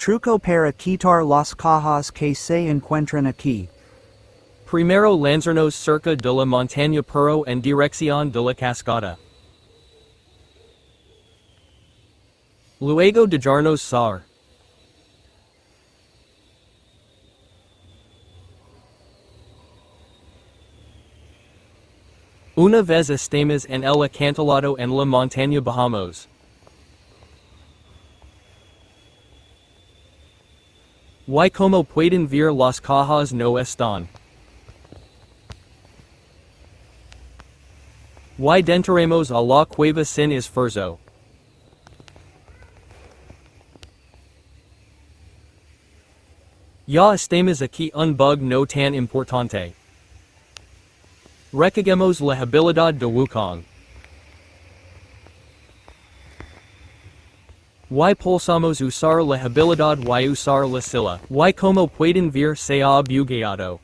Truco para quitar las cajas que se encuentran aquí. Primero lanzarnos cerca de la montaña pero en dirección de la cascada. Luego dejarnos sar. Una vez estemos en el acantilado en la montaña bajamos. Y como pueden ver las cajas no están. Y entraremos a la cueva sin esfuerzo. Ya estamos aquí un bug no tan importante. Recarguemos la habilidad de Wukong. Y pulsamos usar la habilidad y usar la silla. Y como pueden ver se ha bugueado.